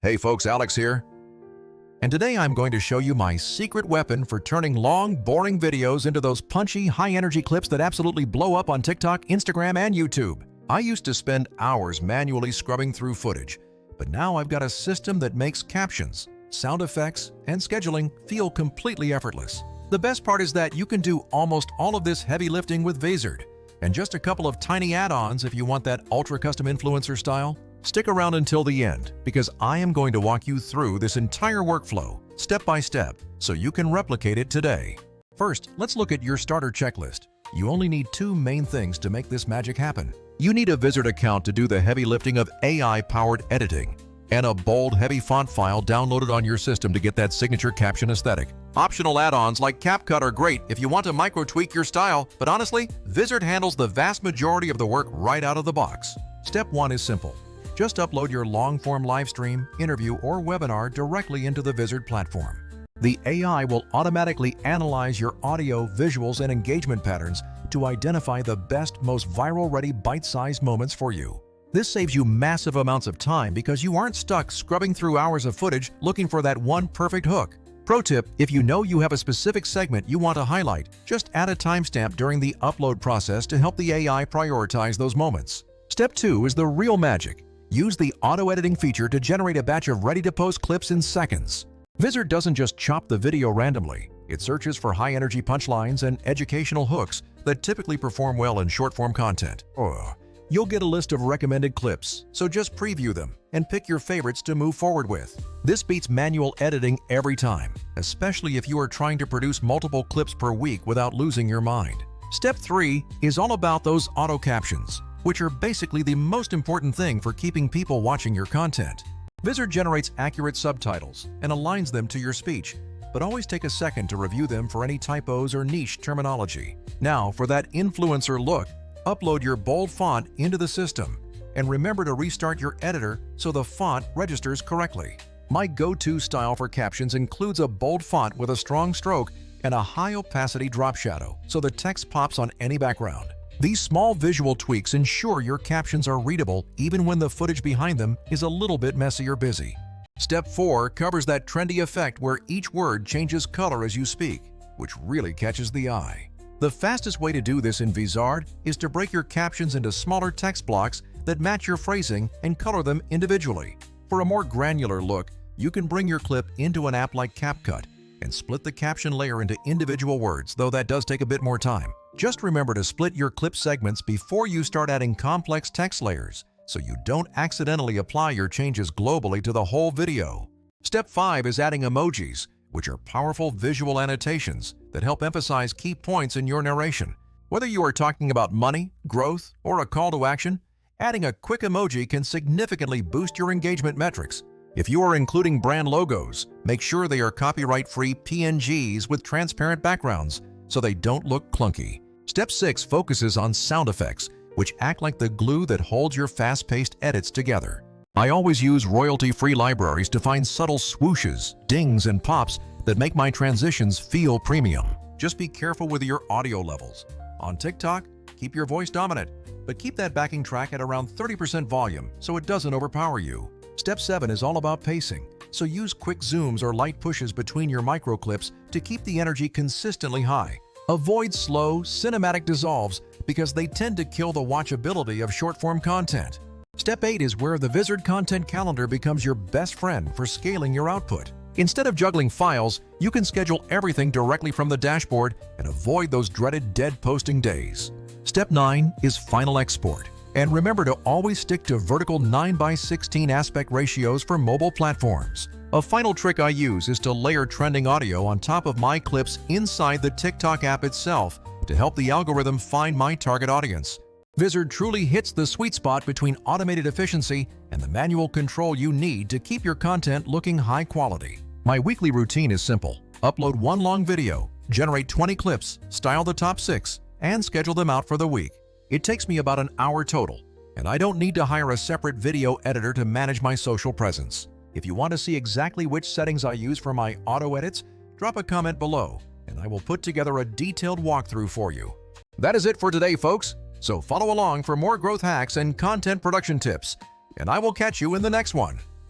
Hey folks, Alex here. And today I'm going to show you my secret weapon for turning long, boring videos into those punchy, high-energy clips that absolutely blow up on TikTok, Instagram, and YouTube. I used to spend hours manually scrubbing through footage, but now I've got a system that makes captions, sound effects, and scheduling feel completely effortless. The best part is that you can do almost all of this heavy lifting with Vizard, and just a couple of tiny add-ons if you want that ultra-custom influencer style. Stick around until the end, because I am going to walk you through this entire workflow, step by step, so you can replicate it today. First, let's look at your starter checklist. You only need two main things to make this magic happen. You need a Vizard account to do the heavy lifting of AI-powered editing, and a bold, heavy font file downloaded on your system to get that signature caption aesthetic. Optional add-ons like CapCut are great if you want to micro-tweak your style, but honestly, Vizard handles the vast majority of the work right out of the box. Step 1 is simple. Just upload your long-form live stream, interview, or webinar directly into the Vizard platform. The AI will automatically analyze your audio, visuals, and engagement patterns to identify the best, most viral-ready bite-sized moments for you. This saves you massive amounts of time because you aren't stuck scrubbing through hours of footage looking for that one perfect hook. Pro tip, if you know you have a specific segment you want to highlight, just add a timestamp during the upload process to help the AI prioritize those moments. Step 2 is the real magic. Use the auto-editing feature to generate a batch of ready-to-post clips in seconds. Vizard doesn't just chop the video randomly. It searches for high-energy punchlines and educational hooks that typically perform well in short-form content. You'll get a list of recommended clips, so just preview them and pick your favorites to move forward with. This beats manual editing every time, especially if you are trying to produce multiple clips per week without losing your mind. Step 3 is all about those auto captions, which are basically the most important thing for keeping people watching your content. Vizard generates accurate subtitles and aligns them to your speech, but always take a second to review them for any typos or niche terminology. Now, for that influencer look, upload your bold font into the system, and remember to restart your editor so the font registers correctly. My go-to style for captions includes a bold font with a strong stroke and a high opacity drop shadow, so the text pops on any background. These small visual tweaks ensure your captions are readable even when the footage behind them is a little bit messy or busy. Step 4 covers that trendy effect where each word changes color as you speak, which really catches the eye. The fastest way to do this in Vizard is to break your captions into smaller text blocks that match your phrasing and color them individually. For a more granular look, you can bring your clip into an app like CapCut and split the caption layer into individual words, though that does take a bit more time. Just remember to split your clip segments before you start adding complex text layers, so you don't accidentally apply your changes globally to the whole video. Step 5 is adding emojis, which are powerful visual annotations that help emphasize key points in your narration. Whether you are talking about money, growth, or a call to action, adding a quick emoji can significantly boost your engagement metrics. If you are including brand logos, make sure they are copyright-free PNGs with transparent backgrounds so they don't look clunky. Step 6 focuses on sound effects, which act like the glue that holds your fast-paced edits together. I always use royalty-free libraries to find subtle swooshes, dings, and pops that make my transitions feel premium. Just be careful with your audio levels. On TikTok, keep your voice dominant, but keep that backing track at around 30% volume so it doesn't overpower you. Step 7 is all about pacing, so use quick zooms or light pushes between your micro clips to keep the energy consistently high. Avoid slow, cinematic dissolves because they tend to kill the watchability of short-form content. Step 8 is where the Vizard Content Calendar becomes your best friend for scaling your output. Instead of juggling files, you can schedule everything directly from the dashboard and avoid those dreaded dead posting days. Step 9 is Final Export. And remember to always stick to vertical 9:16 aspect ratios for mobile platforms. A final trick I use is to layer trending audio on top of my clips inside the TikTok app itself to help the algorithm find my target audience. Vizard truly hits the sweet spot between automated efficiency and the manual control you need to keep your content looking high quality. My weekly routine is simple. Upload one long video, generate 20 clips, style the top 6, and schedule them out for the week. It takes me about an hour total, and I don't need to hire a separate video editor to manage my social presence. If you want to see exactly which settings I use for my auto edits, drop a comment below, and I will put together a detailed walkthrough for you. That is it for today, folks. So follow along for more growth hacks and content production tips, and I will catch you in the next one.